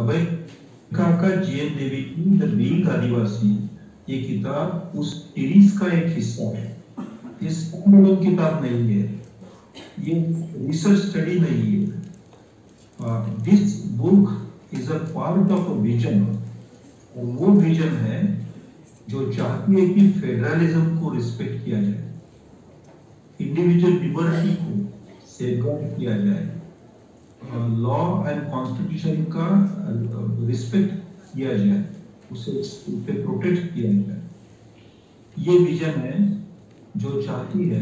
अभय का जीएन देवी की the being आदिवासी, ये किताब उस सीरीज का एक हिस्सा है। ये स्टैंडअलोन किताब नहीं है, ये रिसर्च स्टडी नहीं है। This book is a part of a vision, और वो विजन है जो चाहती है कि फेडरलिज्म को रिस्पेक्ट किया जाए, इंडिविजुअल लिबर्टी को सेफगार्ड किया जाए, लॉ एंड कॉन्स्टिट्यूशन का रिस्पेक्ट किया जाए, उसे प्रोटेक्ट किया जाए। ये विजन है जो चाहती है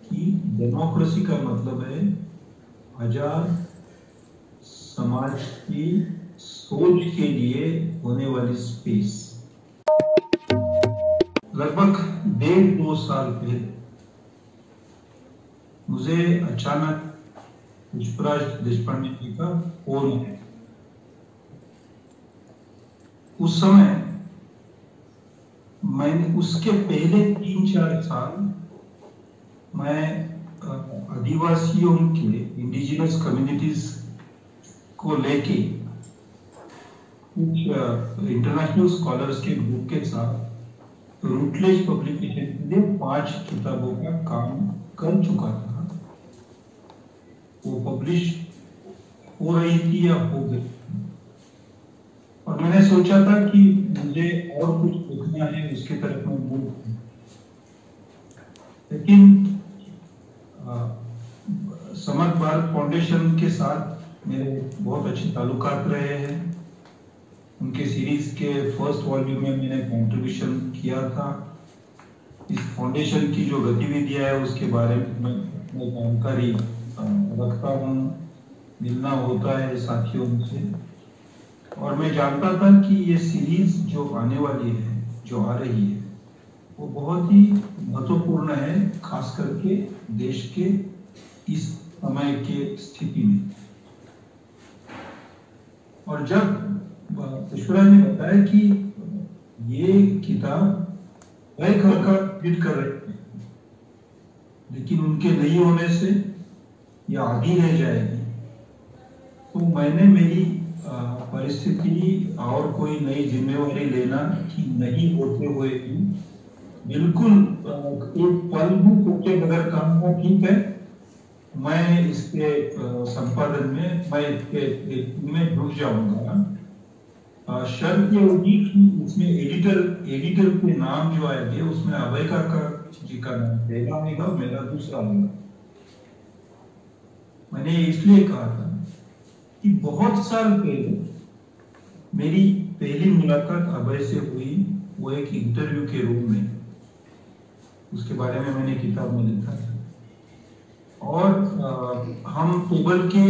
कि डेमोक्रेसी का मतलब है आजाद समाज की सोच के लिए होने वाली स्पेस। लगभग 1.5-2 साल पहले मुझे अचानक पुष्पराज देशपांडे जी का फोन है। उस समय मैंने उसके पहले 3-4 साल मैं आदिवासियों के इंडिजिनस कम्युनिटीज को लेके कुछ इंटरनेशनल स्कॉलर्स के ग्रुप के साथ रूटलेज पब्लिकेशन के लिए 5 किताबों का काम कर चुका था। वो पब्लिश हो रही थी या हो गई, और मैंने सोचा था कि मुझे और कुछ लिखना है, उसके तरफ मैं मूव हूं। लेकिन समर्थ भारत फाउंडेशन के साथ मेरे बहुत अच्छे ताल्लुकात रहे हैं। उनके सीरीज के फर्स्ट वॉल्यूम में मैंने कंट्रीब्यूशन किया था। इस फाउंडेशन की जो गतिविधियां है उसके बारे में मैं जानकारी रखता हूँ, मिलना होता है साथियों से, और मैं जानता था कि ये सीरीज जो आने वाली है, जो आ रही है, वो बहुत ही महत्वपूर्ण है, खास करके देश के इस समय के स्थिति में। और जब पुष्पराज ने बताया कि ये किताब वह घर का हिट कर रहे हैं, लेकिन उनके नहीं होने से यह आधी रह जाएगी, तो मैंने मेरी परिस्थिति और कोई नई जिम्मेवारी लेना कि नहीं होते हुए भी बिल्कुल एक पल भी टूटे बगैर काम का, ठीक है, मैं इसके संपादन में, मैं इसमें जुट जाऊंगा। शर्त ये होगी कि उसमें एडिटर के नाम जो आएंगे उसमें अभय काका जी का नाम पहला आएगा, मेरा दूसरा आएगा। मैंने इसलिए कहा था कि बहुत साल पहले मेरी पहली मुलाकात अभय से हुई, वो एक इंटरव्यू के रूप में, उसके बारे में मैंने किताब में लिखा था। और हम टेबल के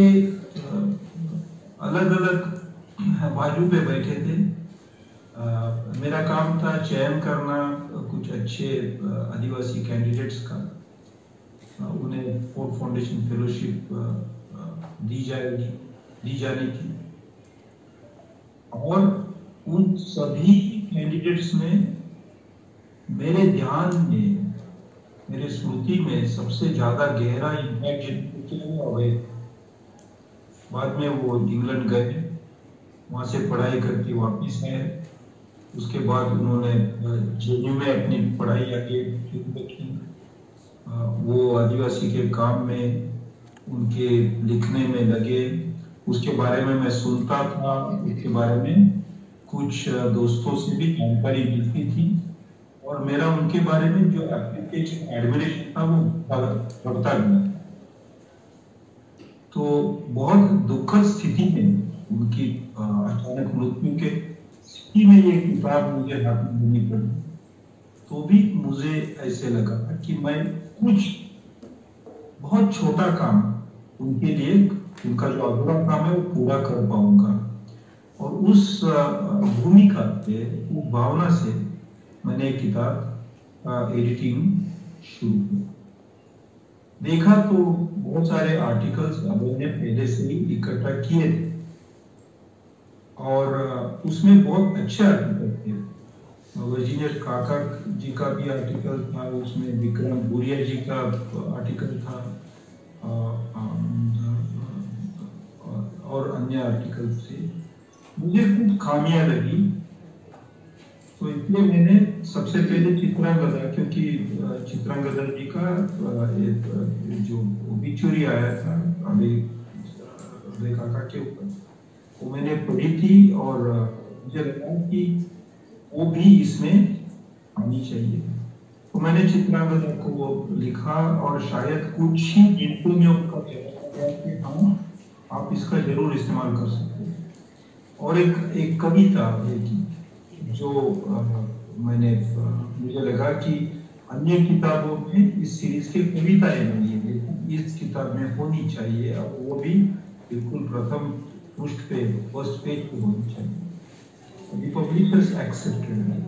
अलग अलग बाजू पे बैठे थे। मेरा काम था चयन करना कुछ अच्छे आदिवासी कैंडिडेट्स का, उन्हें फोर्ड फाउंडेशन फेलोशिप दी जानी थी, और उन सभी कैंडिडेट्स में मेरे ध्यान में, मेरे स्मृति में सबसे ज्यादा गहरा इम्पैक्ट जिनके बाद में वो इंग्लैंड गए, वहां से पढ़ाई करके वापिस आए। उसके बाद उन्होंने जेएनयू में अपनी पढ़ाई आगे शुरू की। वो आदिवासी के काम में, उनके लिखने में लगे। उसके बारे में मैं सुनता था, उसके बारे में कुछ दोस्तों से भी जानकारी मिलती थी, और मेरा उनके बारे में जो एडमिरेशन था वो बढ़ता गया। तो बहुत दुखद स्थिति में उनकी अचानक मृत्यु के स्थिति में ये किताब मुझे हाथ में लेनी पड़ी। तो भी मुझे ऐसे लगा कि मैं कुछ बहुत छोटा काम उनके लिए, उनका जो अधूरा काम है वो पूरा कर पाऊंगा। और उस भूमिका से, उस भावना से मैंने एक किताब एडिटिंग शुरू की। देखा तो बहुत सारे आर्टिकल्स अभय ने पहले से ही इकट्ठा किए थे, और उसमें बहुत अच्छे आर्टिकल थे। वर्जीनिया काका जी का भी आर्टिकल था, उसमें विक्रम बुरिया जी का आर्टिकल था, और अन्य आर्टिकल थे। मुझे कुछ खामियां लगी, तो इसलिए मैंने सबसे पहले चित्रांगदा, क्योंकि चित्रांगदा जी का एक जो ओबिचुरी आया था अभी काका के ऊपर, वो मैंने पढ़ी थी और मुझे लगा कि वो भी इसमें आनी चाहिए, तो मैंने चित्रांगदा को वो लिखा और शायद कुछ ही गिनती में उनका कि हाँ आप इसका जरूर इस्तेमाल कर सकते हैं। और एक कविता जो मैंने मुझे लगा कि अन्य किताबों में इस सीरीज की कविताएं नहीं है, लेकिन इस किताब में होनी चाहिए, और वो भी बिल्कुल प्रथम पृष्ठ पे, फर्स्ट पेज पे होनी चाहिए। The publishers accepted that.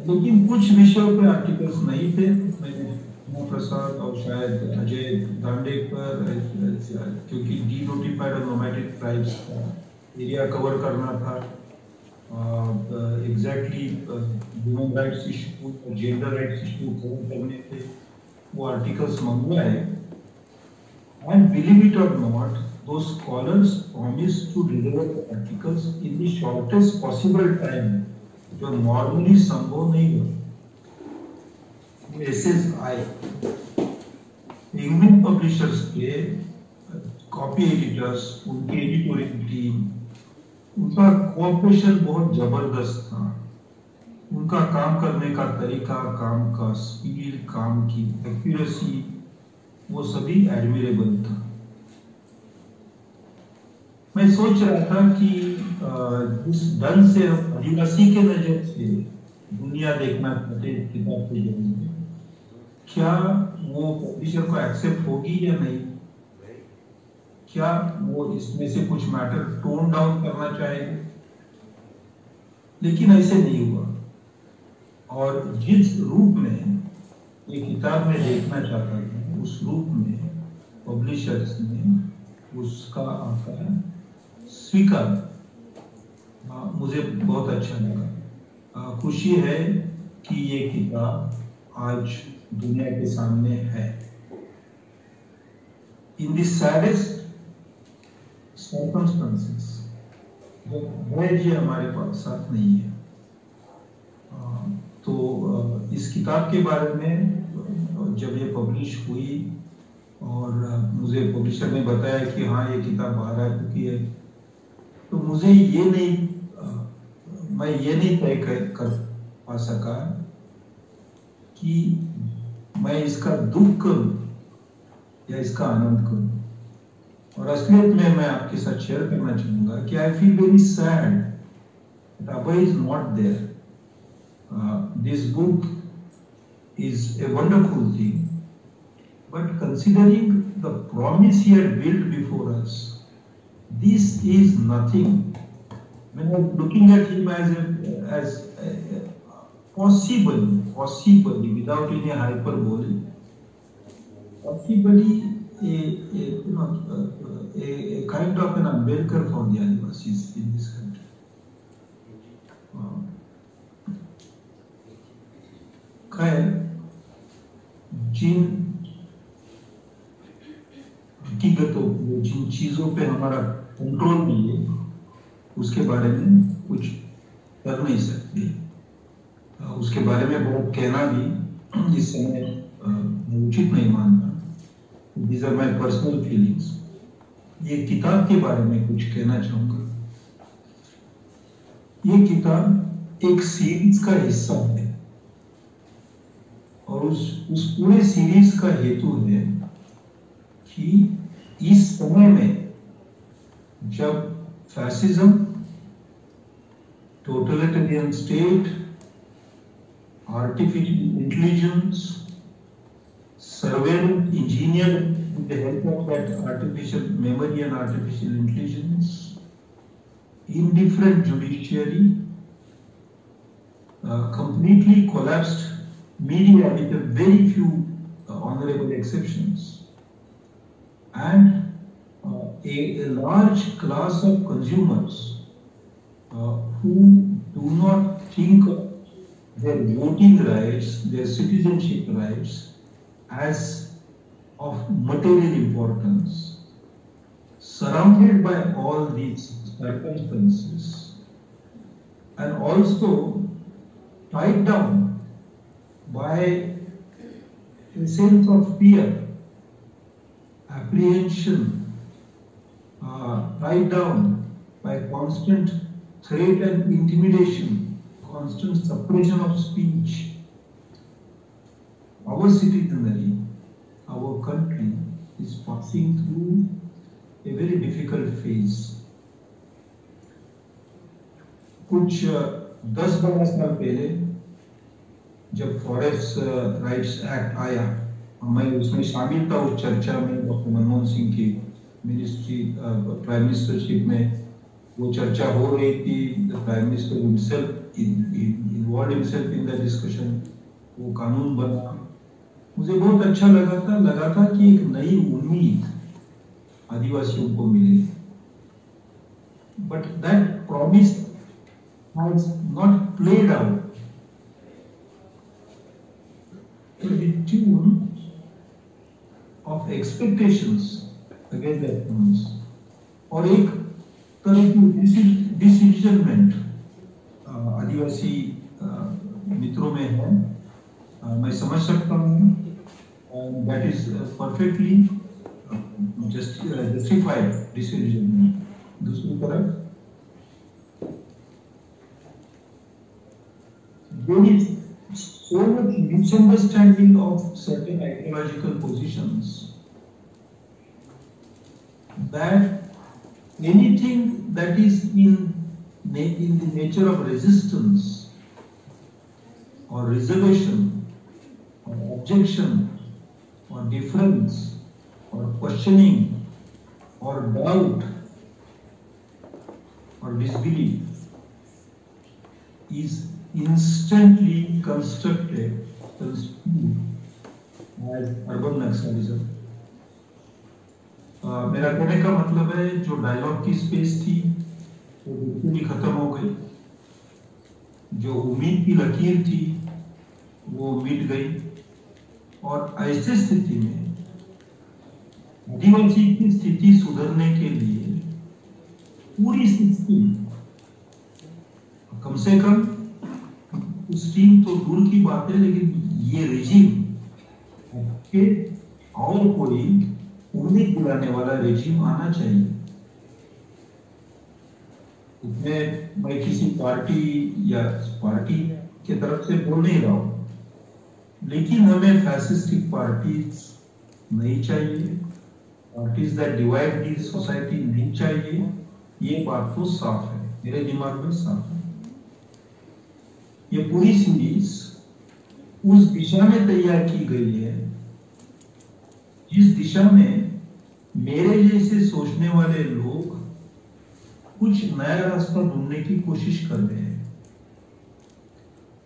लेकिन कुछ विषयों पे आर्टिकल्स नहीं थे। मैंने प्रसाद और शायद अजय दांडेकर, क्योंकि डी नोटिफाइड और नोमैटिक ट्राइब्स का एरिया कवर करना था, एग्जैक्टली ह्यूमन राइट्स इशू और जेंडर राइट्स इशू कवर करने थे, वो आर्टिकल्स मंगवाए। एंड बिलीव इट और not, those scholars promised to deliver the articles in the shortest possible time, जो नॉर्मली संभव नहीं हो। मैसेज आए इंग्लिश पब्लिशर्स के कॉपी एडिटर्स, उनकी एडिटोरियल टीम, उनका कोऑपरेशन बहुत जबरदस्त था। उनका काम करने का तरीका, काम का स्पीड, काम की एक्यूरेसी, वो सभी एडमिरेबल था। मैं सोच रहा था कि जिस ढंग से आदिवासी के नजर से दुनिया देखना चाहते किताब के जरिए, क्या वो पब्लिशर को एक्सेप्ट होगी या नहीं, क्या वो इसमें से कुछ मैटर टोन डाउन करना चाहेंगे, लेकिन ऐसे नहीं हुआ। और जिस रूप में ये किताब में देखना चाहता था, उस रूप में पब्लिशर्स ने उसका आकार स्वीकार। मुझे बहुत अच्छा लगा। खुशी है कि ये किताब आज दुनिया के सामने है। इन द सैडेस्ट सर्कमस्टेंसेस, जी हमारे पास साथ नहीं है, तो इस किताब के बारे में जब ये पब्लिश हुई और मुझे पब्लिशर ने बताया कि हाँ ये किताब बाहर आ चुकी है, तो मुझे ये नहीं, मैं ये नहीं तय कर पा सका कि मैं इसका दुख करूं या इसका आनंद करूं। और असलियत में मैं आपके साथ शेयर करना चाहूंगा कि I feel very sad that Abhay is not there. This book is a wonderful thing, but considering the promise he had built before us, this is nothing. When I was looking at him as possibly without any hyperbole, possibly a kind of an Ambedkar for the Adivasis in this country. खैर, जिन हकीकतों, जिन चीजों पे हमारा control नहीं है, उसके बारे में कुछ कर नहीं सकते। उसके बारे में बहुत कहना भी इस समय उचित नहीं मानता। These are my personal feelings. ये किताब के बारे में कुछ कहना चाहूंगा। ये किताब एक सीरीज का हिस्सा है और उस पूरे सीरीज का हेतु है कि इस समय में जब fascism, totalitarian state, artificial intelligence, surveillance engineer with the help of that artificial memory and artificial intelligence, indifferent judiciary, completely collapsed media with a very few honorable exceptions, and a large class of consumers who do not think of their voting rights, their citizenship rights as of material importance, surrounded by all these circumstances, and also tied down by a sense of fear, apprehension, tied down by constant threat and intimidation, constant suppression of speech. Our citizenry, our country is passing through a very difficult phase. कुछ 10-12 साल पहले जब forest rights act आया, मैं उसमें शामिल था उस चर्चा में। डॉक्टर मनमोहन सिंह की मिनिस्ट्री प्राइम मिनिस्टरशिप में वो चर्चा हो रही थी। The prime minister himself involve himself in the discussion. वो कानून बना, मुझे बहुत अच्छा लगा था कि एक नई उम्मीद आदिवासियों को मिली। But that promise has not played out to the tune of expectations against that promise, और एक तरह की डिसइल्यूजनमेंट आदिवासी मित्रों में है। मैं समझ सकता हूँ, that is perfectly justified disillusionment. दूसरी तरफ there is so much misunderstanding of certain ideological positions that anything that is in the nature of resistance or reservation or objection or difference or questioning or doubt or disbelief is instantly constructed as urban nationalism। मेरा कहने का मतलब है, जो dialogue की space थी वो बिल्कुल ही खत्म हो गई। जो उम्मीद की लकीर थी वो मिट गई। और ऐसी स्थिति में आदिवासी की स्थिति सुधरने के लिए पूरी सिस्टम, कम से कम उस टीम तो दूर की बात है, लेकिन ये रेजिम के और कोई उम्मीद दिलाने वाला रेजिम आना चाहिए। इसमें मैं किसी पार्टी के तरफ से बोल नहीं रहा हूं, लेकिन हमें फैसिस्टिक पार्टीज नहीं चाहिए, parties that divide the society नहीं चाहिए। ये बात तो साफ है, मेरे दिमाग में साफ है। ये पूरी सीरीज उस दिशा में तैयार की गई है जिस दिशा में मेरे जैसे सोचने वाले लोग कुछ नया रास्ता ढूंढने की कोशिश कर रहे हैं।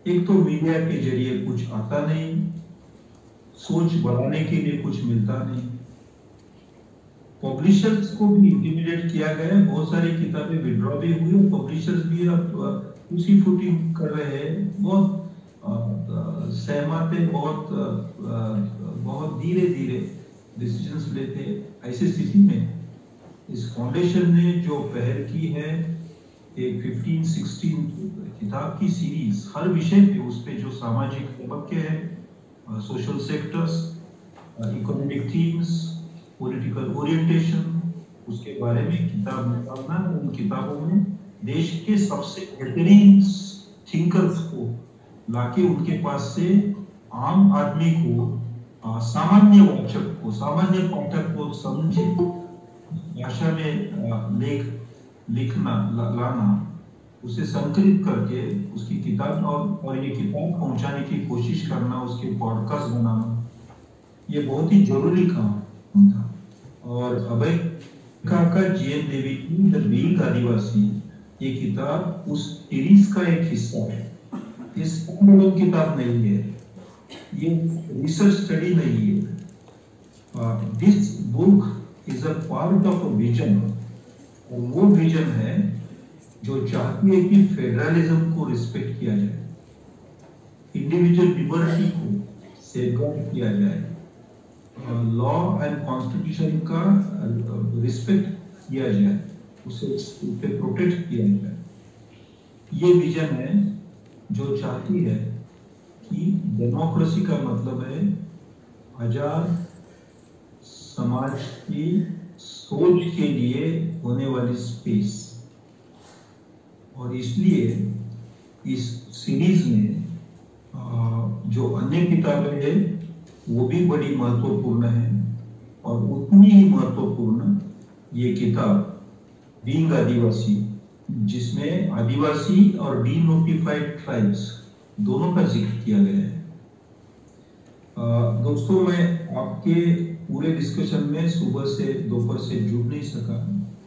एक तो मीडिया के जरिए कुछ आता नहीं, सोच बढ़ाने के लिए कुछ मिलता नहीं। पब्लिशर्स को भी इंटिमिडेट किया गया, बहुत सारी किताबें विड्रॉ भी हुई और पब्लिशर्स भी अब उसी फुटिंग कर रहे हैं। बहुत सहमत है, बहुत धीरे धीरे डिसीजंस लेते। ऐसी स्थिति में इस फाउंडेशन ने जो पहल की है, एक 15-16 किताब की सीरीज, हर विषय पे उस पे जो सामाजिक तबक्के हैं, social sectors, economic themes, political orientation, उसके बारे में किताब निकालना। उन किताबों में देश के सबसे बेहतरीन थिंकर्स को लाके उनके पास से आम आदमी को, सामान्य वाचक को, सामान्य पाठक को समझे भाषा में लिखना लाना, उसे संकलित करके उसकी किताब और ये किताब पहुंचाने की कोशिश करना, उसके पॉडकास्ट बनाना, ये बहुत ही जरूरी काम था। और अभय काका जीएन देवी की द रील आदिवासी, ये किताब उस सीरीज का एक हिस्सा है। ये स्टैंडअलोन किताब नहीं है, ये रिसर्च स्टडी नहीं है। This book is a part of a vision, और वो विजन है जो चाहती है कि फेडरलिज्म को रिस्पेक्ट किया जाए, इंडिविजुअल लिबर्टी को सेफगार्ड किया जाए, लॉ एंड कॉन्स्टिट्यूशन का रिस्पेक्ट किया जाए, उसे प्रोटेक्ट किया जाए। ये विजन है जो चाहती है कि डेमोक्रेसी का मतलब है आजाद समाज की सोच के लिए होने वाली स्पेस। और इसलिए इस सीरीज में जो अन्य किताबें हैं वो भी बड़ी महत्वपूर्ण है, और उतनी ही महत्वपूर्ण ये किताब बीइंग आदिवासी, जिसमें आदिवासी और डीनोटिफाइड ट्राइब्स दोनों का जिक्र किया गया है। दोस्तों, मैं आपके पूरे डिस्कशन में सुबह से दोपहर से जुड़ नहीं सका,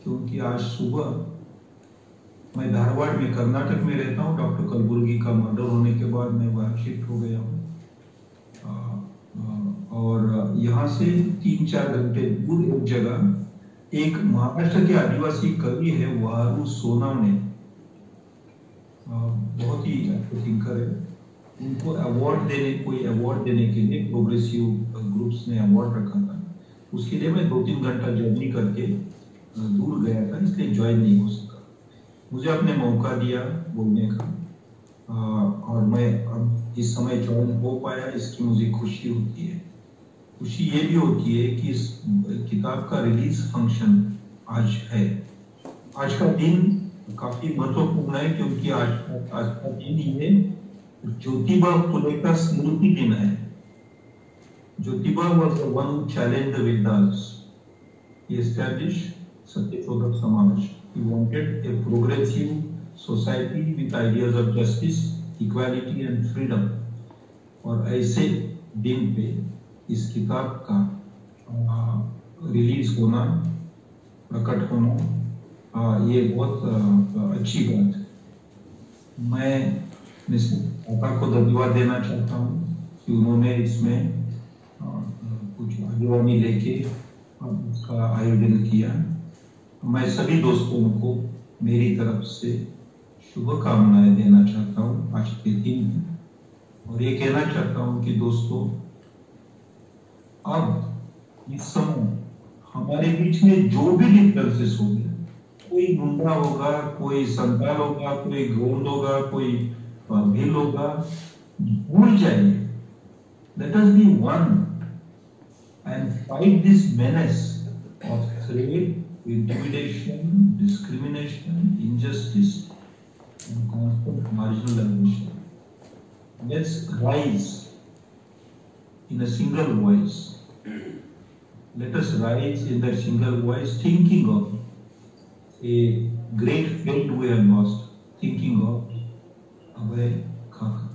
क्योंकि आज सुबह मैं धारवाड़ में कर्नाटक में रहता हूँ। डॉक्टर कलबुर्गी का मर्डर होने के बाद मैं वहाँ शिफ्ट हो गया हूँ, और यहाँ से 3-4 घंटे दूर एक जगह एक महाराष्ट्र के आदिवासी कवि है वारू सोनावणे, बहुत ही अच्छे थिंकर है। उनको कोई अवार्ड देने के लिए प्रोग्रेसिव ग्रुप्स ने अवार्ड रखा था। उसके लिए मैं 2-3 घंटा जर्नी करके दूर गया था, इसलिए ज्वाइन नहीं हो सका। मुझे आपने मौका दिया बोलने का, और मैं अब इस समय ज्वाइन हो पाया, इसकी मुझे खुशी होती है। खुशी ये भी होती है कि इस किताब का रिलीज फंक्शन आज है। आज का दिन काफी महत्वपूर्ण है, क्योंकि आज का दिन ये ज्योतिबा फुले का स्मृति दिन है। Jyotiba was the one who challenged the Vedas. He established Satyashodhak Samaj. He wanted a progressive society with ideas of justice, equality and freedom. और ऐसे दिन पे इस किताब का रिलीज होना, प्रकट होना, ये बहुत अच्छी बात है। मैं पापा को धन्यवाद देना चाहता हूँ कि उन्होंने इसमें कुछ आगे लेके उसका आयोजन किया। मैं सभी दोस्तों को मेरी तरफ से शुभकामनाएं देना चाहता हूँ आज के दिन, और ये कहना चाहता हूँ कि दोस्तों, अब इस समय हमारे बीच में जो भी डिफरेंसेस होंगे, कोई गुंडा होगा, कोई संताल होगा, कोई गोंड होगा, कोई भील होगा, भूल जाइए। Let us be one and fight this menace of threat, intimidation, discrimination, injustice, and constant marginalization. Let's rise in a single voice. Let us rise in that single voice, thinking of a great friend we have lost, thinking of Abhay Khaka.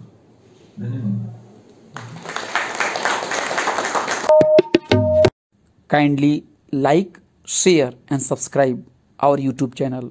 धन्यवाद। Kindly like, share and subscribe our YouTube channel.